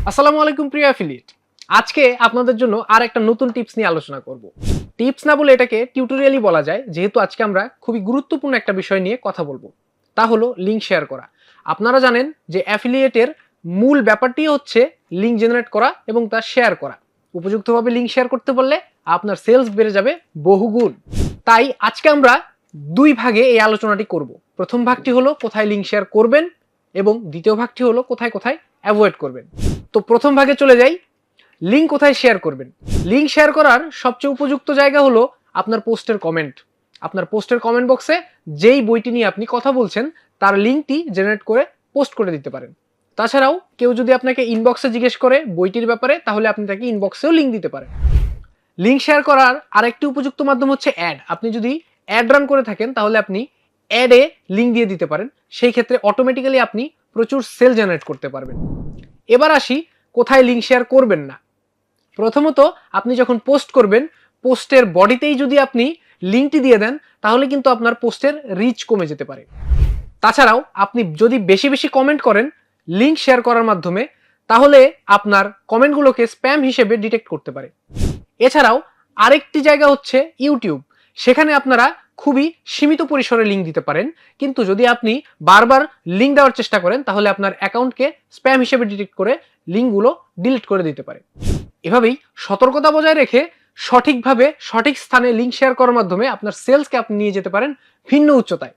আসসালামু আলাইকুম প্রিয় অ্যাফিলিয়েট। আজকে আপনাদের জন্য আর একটা নতুন টিপস নিয়ে আলোচনা করব। টিপস না বলে এটাকে টিউটোরিয়ালই বলা যায়, যেহেতু আজকে আমরা খুবই গুরুত্বপূর্ণ একটা বিষয় নিয়ে কথা বলবো। তা হলো লিঙ্ক শেয়ার করা। আপনারা জানেন যে অ্যাফিলিয়েটের মূল ব্যাপারটি হচ্ছে লিঙ্ক জেনারেট করা এবং তা শেয়ার করা। উপযুক্তভাবে লিঙ্ক শেয়ার করতে পারলে আপনার সেলস বেড়ে যাবে বহুগুণ। তাই আজকে আমরা দুই ভাগে এই আলোচনাটি করব। প্রথম ভাগটি হলো কোথায় লিঙ্ক শেয়ার করবেন এবং দ্বিতীয় ভাগটি হলো কোথায় কোথায় অ্যাভয়েড করবেন। তো প্রথম ভাগে চলে যাই, লিঙ্ক কোথায় শেয়ার করবেন। লিঙ্ক শেয়ার করার সবচেয়ে উপযুক্ত জায়গা হলো আপনার পোস্টের কমেন্ট। আপনার পোস্টের কমেন্ট বক্সে যেই বইটি নিয়ে আপনি কথা বলছেন তার লিঙ্কটি জেনারেট করে পোস্ট করে দিতে পারেন। তাছাড়াও কেউ যদি আপনাকে ইনবক্সে জিজ্ঞেস করে বইটির ব্যাপারে, তাহলে আপনি তাকে ইনবক্সেও লিঙ্ক দিতে পারেন। লিঙ্ক শেয়ার করার আরেকটি উপযুক্ত মাধ্যম হচ্ছে অ্যাড। আপনি যদি অ্যাড রান করে থাকেন তাহলে আপনি অ্যাডে লিঙ্ক দিয়ে দিতে পারেন। সেই ক্ষেত্রে অটোমেটিক্যালি আপনি প্রচুর সেল জেনারেট করতে পারবেন। এবার আসি কোথায় লিঙ্ক শেয়ার করবেন না। প্রথমত, আপনি যখন পোস্ট করবেন, পোস্টের বডিতেই যদি আপনি লিঙ্কটি দিয়ে দেন তাহলে কিন্তু আপনার পোস্টের রিচ কমে যেতে পারে। তাছাড়াও আপনি যদি বেশি বেশি কমেন্ট করেন লিঙ্ক শেয়ার করার মাধ্যমে, তাহলে আপনার কমেন্টগুলোকে স্প্যাম হিসেবে ডিটেক্ট করতে পারে। এছাড়াও আরেকটি জায়গা হচ্ছে ইউটিউব। সেখানে আপনারা খুবই সীমিত পরিসরে লিঙ্ক দিতে পারেন, কিন্তু যদি আপনি বারবার লিঙ্ক দেওয়ার চেষ্টা করেন তাহলে আপনার অ্যাকাউন্টকে স্প্যাম হিসেবে ডিটেক্ট করে লিঙ্কগুলো ডিলিট করে দিতে পারে। এভাবেই সতর্কতা বজায় রেখে সঠিকভাবে সঠিক স্থানে লিঙ্ক শেয়ার করার মাধ্যমে আপনার সেলসকে আপনি নিয়ে যেতে পারেন ভিন্ন উচ্চতায়।